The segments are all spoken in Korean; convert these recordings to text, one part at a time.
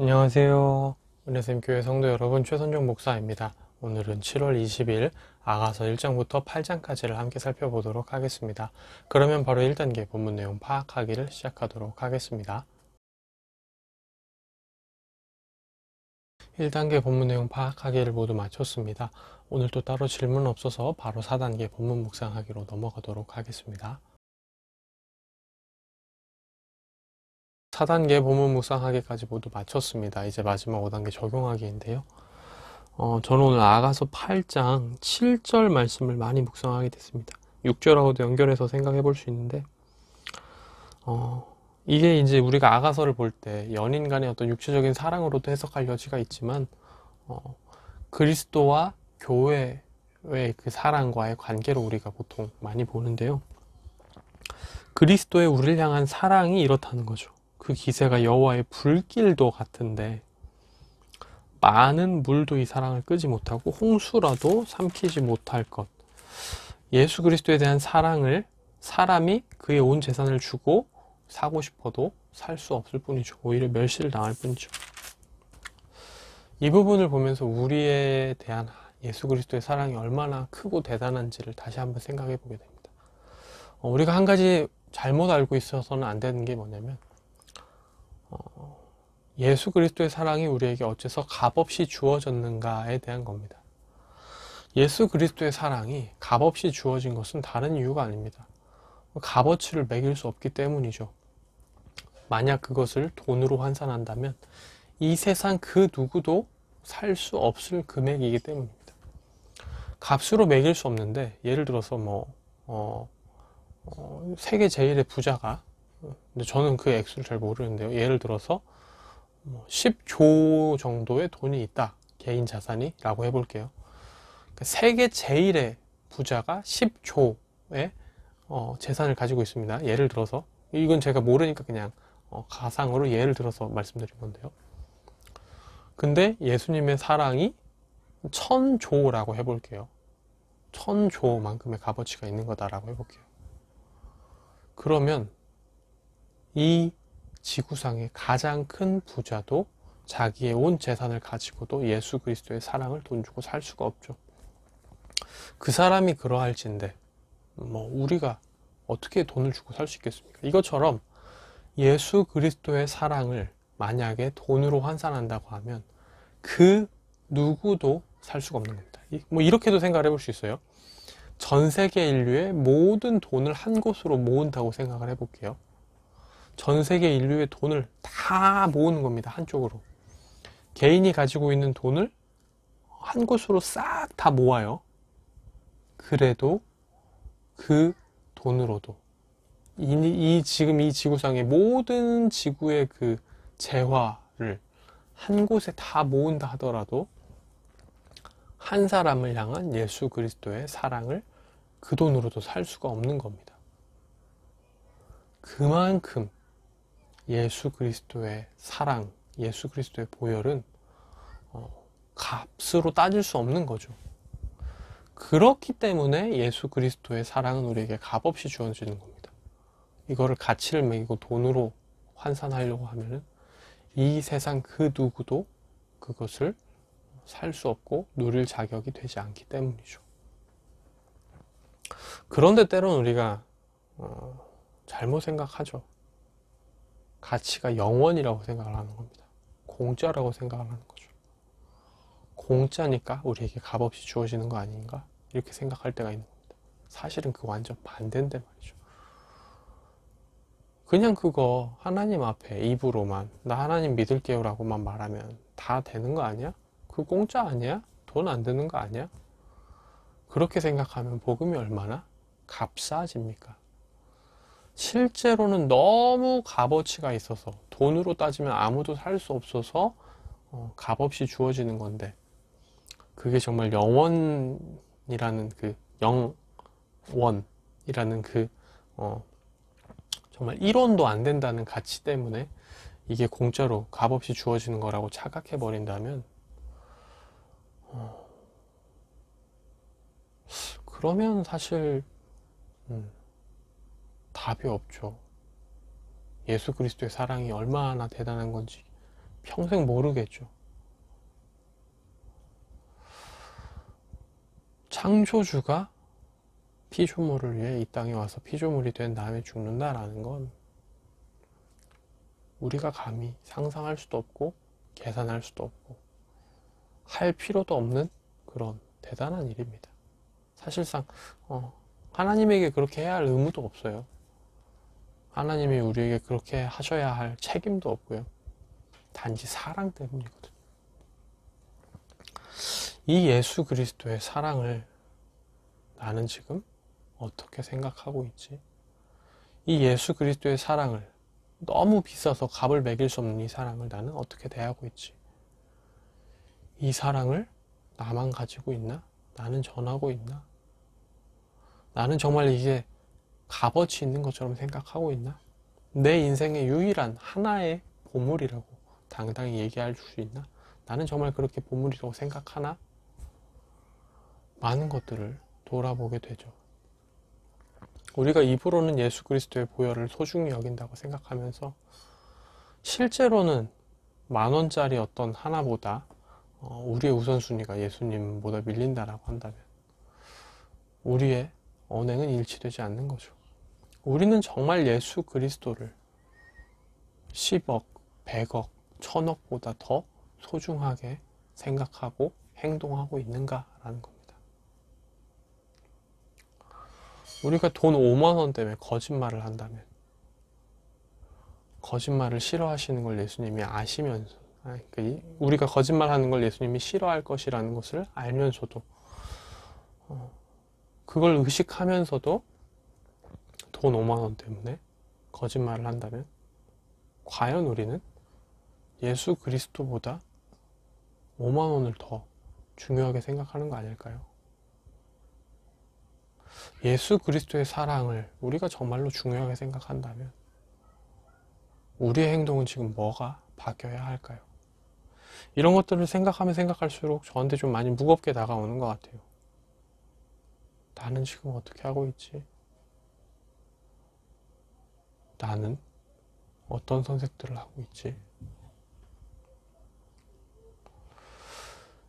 안녕하세요. 은혜샘교회 성도 여러분, 최선종 목사입니다. 오늘은 7월 20일 아가서 1장부터 8장까지를 함께 살펴보도록 하겠습니다. 그러면 바로 1단계 본문 내용 파악하기를 시작하도록 하겠습니다. 1단계 본문 내용 파악하기를 모두 마쳤습니다. 오늘 또 따로 질문 없어서 바로 4단계 본문 묵상하기로 넘어가도록 하겠습니다. 4단계 본문 묵상하기까지 모두 마쳤습니다. 이제 마지막 5단계 적용하기인데요. 저는 오늘 아가서 8장 7절 말씀을 많이 묵상하게 됐습니다. 6절하고도 연결해서 생각해 볼 수 있는데, 이게 이제 우리가 아가서를 볼 때 연인 간의 어떤 육체적인 사랑으로도 해석할 여지가 있지만, 그리스도와 교회의 그 사랑과의 관계로 우리가 보통 많이 보는데요. 그리스도의 우리를 향한 사랑이 이렇다는 거죠. 그 기세가 여호와의 불길도 같은데 많은 물도 이 사랑을 끄지 못하고 홍수라도 삼키지 못할 것. 예수 그리스도에 대한 사랑을 사람이 그의 온 재산을 주고 사고 싶어도 살 수 없을 뿐이죠. 오히려 멸시를 당할 뿐이죠. 이 부분을 보면서 우리에 대한 예수 그리스도의 사랑이 얼마나 크고 대단한지를 다시 한번 생각해 보게 됩니다. 우리가 한 가지 잘못 알고 있어서는 안 되는 게 뭐냐면, 예수 그리스도의 사랑이 우리에게 어째서 값없이 주어졌는가에 대한 겁니다. 예수 그리스도의 사랑이 값없이 주어진 것은 다른 이유가 아닙니다. 값어치를 매길 수 없기 때문이죠. 만약 그것을 돈으로 환산한다면 이 세상 그 누구도 살 수 없을 금액이기 때문입니다. 값으로 매길 수 없는데, 예를 들어서 세계 제일의 부자가, 근데 저는 그 액수를 잘 모르는데요. 예를 들어서 10조 정도의 돈이 있다. 개인 자산이 라고 해볼게요. 세계 제일의 부자가 10조의 재산을 가지고 있습니다. 예를 들어서, 이건 제가 모르니까 그냥 가상으로 예를 들어서 말씀드린 건데요. 근데 예수님의 사랑이 1000조라고 해볼게요. 1000조만큼의 값어치가 있는 거다라고 해볼게요. 그러면 이 지구상의 가장 큰 부자도 자기의 온 재산을 가지고도 예수 그리스도의 사랑을 돈 주고 살 수가 없죠. 그 사람이 그러할진데 우리가 어떻게 돈을 주고 살 수 있겠습니까? 이것처럼 예수 그리스도의 사랑을 만약에 돈으로 환산한다고 하면 그 누구도 살 수가 없는 겁니다. 이렇게도 생각을 해볼 수 있어요. 전 세계 인류의 모든 돈을 한 곳으로 모은다고 생각을 해볼게요. 전 세계 인류의 돈을 다 모으는 겁니다. 한쪽으로. 개인이 가지고 있는 돈을 한 곳으로 싹 다 모아요. 그래도 그 돈으로도 지금 이 지구상의 모든 지구의 그 재화를 한 곳에 다 모은다 하더라도 한 사람을 향한 예수 그리스도의 사랑을 그 돈으로도 살 수가 없는 겁니다. 그만큼 예수 그리스도의 사랑, 예수 그리스도의 보혈은 값으로 따질 수 없는 거죠. 그렇기 때문에 예수 그리스도의 사랑은 우리에게 값없이 주어지는 겁니다. 이거를 가치를 매기고 돈으로 환산하려고 하면은 이 세상 그 누구도 그것을 살 수 없고 누릴 자격이 되지 않기 때문이죠. 그런데 때로는 우리가 잘못 생각하죠. 가치가 영원이라고 생각을 하는 겁니다. 공짜라고 생각을 하는 거죠. 공짜니까 우리에게 값없이 주어지는 거 아닌가? 이렇게 생각할 때가 있는 겁니다. 사실은 그거 완전 반대인데 말이죠. 그냥 그거 하나님 앞에 입으로만 나 하나님 믿을게요 라고만 말하면 다 되는 거 아니야? 그 공짜 아니야? 돈 안 드는 거 아니야? 그렇게 생각하면 복음이 얼마나 값싸집니까? 실제로는 너무 값어치가 있어서 돈으로 따지면 아무도 살 수 없어서 값없이 주어지는 건데, 그게 정말 영원이라는 그 영원이라는 그 정말 1원도 안 된다는 가치 때문에 이게 공짜로 값없이 주어지는 거라고 착각해 버린다면, 그러면 사실 답이 없죠. 예수 그리스도의 사랑이 얼마나 대단한 건지 평생 모르겠죠. 창조주가 피조물을 위해 이 땅에 와서 피조물이 된 다음에 죽는다라는 건 우리가 감히 상상할 수도 없고 계산할 수도 없고 할 필요도 없는 그런 대단한 일입니다. 사실상 하나님에게 그렇게 해야 할 의무도 없어요. 하나님이 우리에게 그렇게 하셔야 할 책임도 없고요. 단지 사랑 때문이거든요. 이 예수 그리스도의 사랑을 나는 지금 어떻게 생각하고 있지? 이 예수 그리스도의 사랑을, 너무 비싸서 값을 매길 수 없는 이 사랑을 나는 어떻게 대하고 있지? 이 사랑을 나만 가지고 있나? 나는 전하고 있나? 나는 정말 이게 값어치 있는 것처럼 생각하고 있나? 내 인생의 유일한 하나의 보물이라고 당당히 얘기할 수 있나? 나는 정말 그렇게 보물이라고 생각하나? 많은 것들을 돌아보게 되죠. 우리가 입으로는 예수 그리스도의 보혈을 소중히 여긴다고 생각하면서 실제로는 10,000원짜리 어떤 하나보다 우리의 우선순위가 예수님보다 밀린다라고 한다면 우리의 언행은 일치되지 않는 거죠. 우리는 정말 예수 그리스도를 10억, 100억, 1000억보다 더 소중하게 생각하고 행동하고 있는가라는 겁니다. 우리가 돈 5만 원 때문에 거짓말을 한다면 거짓말을 싫어하시는 걸 예수님이 아시면서 우리가 거짓말하는 걸 예수님이 싫어할 것이라는 것을 알면서도 그걸 의식하면서도 돈 5만 원 때문에 거짓말을 한다면 과연 우리는 예수 그리스도보다 5만 원을 더 중요하게 생각하는 거 아닐까요? 예수 그리스도의 사랑을 우리가 정말로 중요하게 생각한다면 우리의 행동은 지금 뭐가 바뀌어야 할까요? 이런 것들을 생각하면 생각할수록 저한테 좀 많이 무겁게 다가오는 것 같아요. 나는 지금 어떻게 하고 있지? 나는 어떤 선택들을 하고 있지?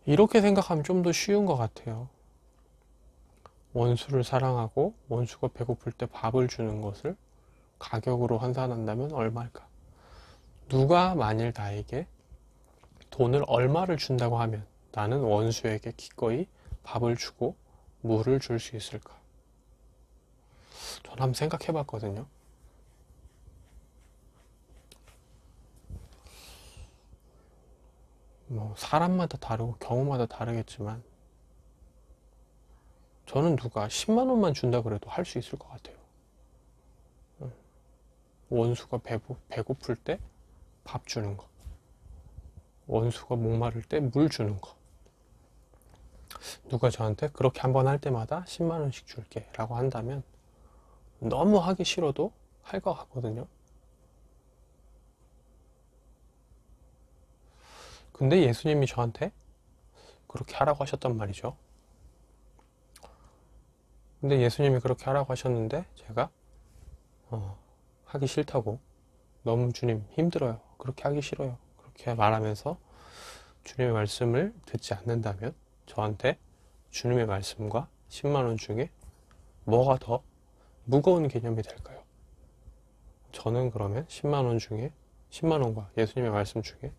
이렇게 생각하면 좀 더 쉬운 것 같아요. 원수를 사랑하고 원수가 배고플 때 밥을 주는 것을 가격으로 환산한다면 얼마일까? 누가 만일 나에게 돈을 얼마를 준다고 하면 나는 원수에게 기꺼이 밥을 주고 물을 줄 수 있을까? 저는 한번 생각해 봤거든요. 사람마다 다르고 경우마다 다르겠지만 저는 누가 10만 원만 준다 그래도 할 수 있을 것 같아요. 원수가 배고플 때 밥 주는 거, 원수가 목마를 때 물 주는 거. 누가 저한테 그렇게 한번 할 때마다 10만 원씩 줄게 라고 한다면 너무 하기 싫어도 할 것 같거든요. 근데 예수님이 저한테 그렇게 하라고 하셨단 말이죠. 근데 예수님이 그렇게 하라고 하셨는데 제가 하기 싫다고, 너무 주님 힘들어요, 그렇게 하기 싫어요, 그렇게 말하면서 주님의 말씀을 듣지 않는다면 저한테 주님의 말씀과 10만 원 중에 뭐가 더 무거운 개념이 될까요? 저는 그러면 10만 원 중에 10만 원과 예수님의 말씀 중에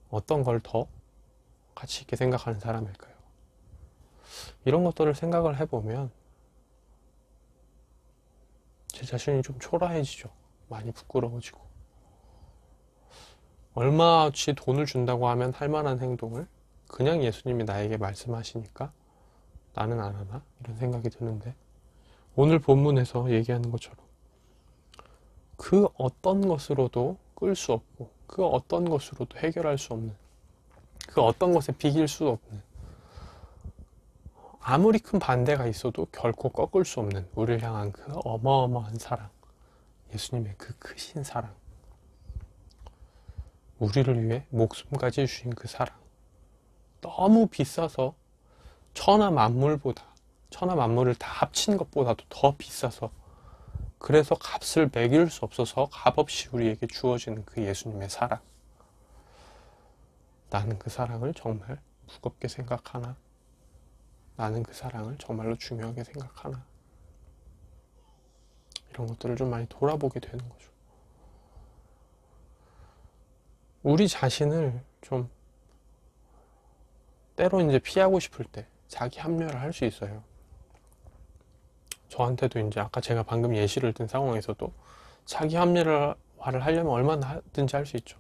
어떤 걸 더 가치 있게 생각하는 사람일까요? 이런 것들을 생각을 해보면 제 자신이 좀 초라해지죠. 많이 부끄러워지고. 얼마치 돈을 준다고 하면 할 만한 행동을 그냥 예수님이 나에게 말씀하시니까 나는 안 하나? 이런 생각이 드는데 오늘 본문에서 얘기하는 것처럼 그 어떤 것으로도 끌 수 없고 그 어떤 것으로도 해결할 수 없는, 그 어떤 것에 비길 수 없는, 아무리 큰 반대가 있어도 결코 꺾을 수 없는 우리를 향한 그 어마어마한 사랑, 예수님의 그 크신 사랑, 우리를 위해 목숨까지 주신 그 사랑, 너무 비싸서 천하 만물을 다 합친 것보다도 더 비싸서, 그래서 값을 매길 수 없어서 값없이 우리에게 주어지는 그 예수님의 사랑, 나는 그 사랑을 정말 무겁게 생각하나? 나는 그 사랑을 정말로 중요하게 생각하나? 이런 것들을 좀 많이 돌아보게 되는 거죠. 우리 자신을 좀 때로 이제 피하고 싶을 때 자기 합리화를 할 수 있어요. 저한테도 이제 아까 제가 방금 예시를 든 상황에서도 자기 합리화를 하려면 얼마든지 할 수 있죠.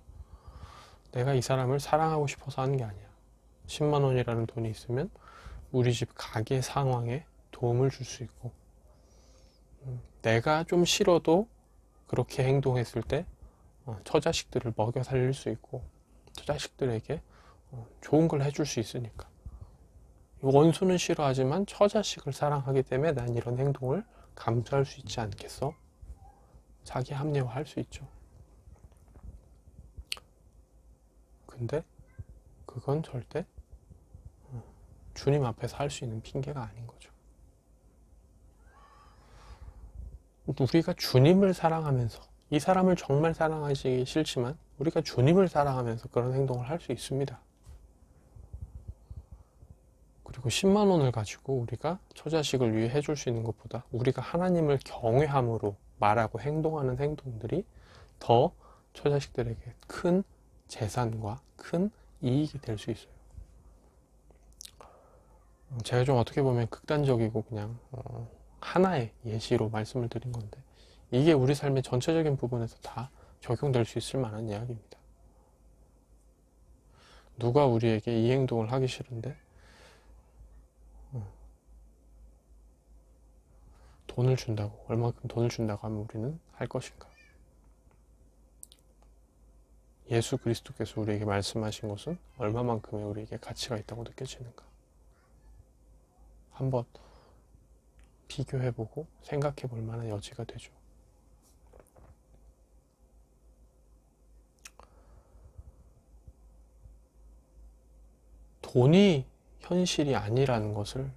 내가 이 사람을 사랑하고 싶어서 하는 게 아니야. 10만 원이라는 돈이 있으면 우리 집 가게 상황에 도움을 줄 수 있고, 내가 좀 싫어도 그렇게 행동했을 때 처자식들을 먹여 살릴 수 있고, 처자식들에게 좋은 걸 해줄 수 있으니까. 원수는 싫어하지만 처자식을 사랑하기 때문에 난 이런 행동을 감수할 수 있지 않겠어? 자기 합리화할 수 있죠. 근데 그건 절대 주님 앞에서 할 수 있는 핑계가 아닌 거죠. 우리가 주님을 사랑하면서, 이 사람을 정말 사랑하기 싫지만 우리가 주님을 사랑하면서 그런 행동을 할 수 있습니다. 그리고 10만 원을 가지고 우리가 처자식을 위해 해줄 수 있는 것보다 우리가 하나님을 경외함으로 말하고 행동하는 행동들이 더 처자식들에게 큰 재산과 큰 이익이 될 수 있어요. 제가 좀 어떻게 보면 극단적이고 그냥 하나의 예시로 말씀을 드린 건데, 이게 우리 삶의 전체적인 부분에서 다 적용될 수 있을 만한 이야기입니다. 누가 우리에게 이 행동을 하기 싫은데 돈을 준다고, 얼마큼 돈을 준다고 하면 우리는 할 것인가? 예수 그리스도께서 우리에게 말씀하신 것은 얼마만큼의 우리에게 가치가 있다고 느껴지는가? 한번 비교해보고 생각해볼 만한 여지가 되죠. 돈이 현실이 아니라는 것을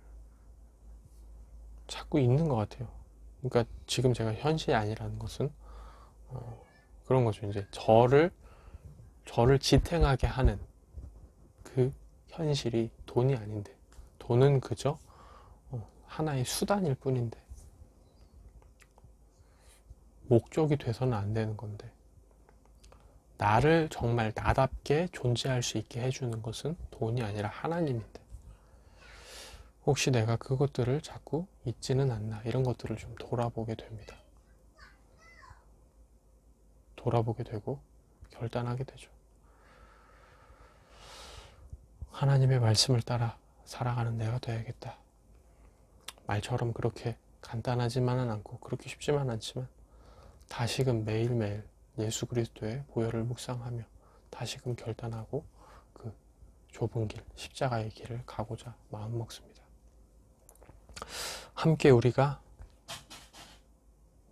찾고 있는 것 같아요. 그러니까 지금 제가 현실이 아니라는 것은 그런 거죠. 이제 저를 지탱하게 하는 그 현실이 돈이 아닌데, 돈은 그저 하나의 수단일 뿐인데, 목적이 돼서는 안 되는 건데, 나를 정말 나답게 존재할 수 있게 해주는 것은 돈이 아니라 하나님인데, 혹시 내가 그것들을 자꾸 잊지는 않나, 이런 것들을 좀 돌아보게 됩니다. 돌아보게 되고 결단하게 되죠. 하나님의 말씀을 따라 살아가는 내가 되야겠다. 말처럼 그렇게 간단하지만은 않고 그렇게 쉽지만 않지만 다시금 매일매일 예수 그리스도의 보혈을 묵상하며 다시금 결단하고 그 좁은 길, 십자가의 길을 가고자 마음먹습니다. 함께 우리가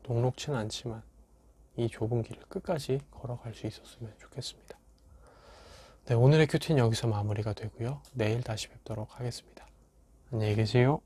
녹록지는 않지만 이 좁은 길을 끝까지 걸어갈 수 있었으면 좋겠습니다. 네, 오늘의 큐티는 여기서 마무리가 되고요. 내일 다시 뵙도록 하겠습니다. 안녕히 계세요.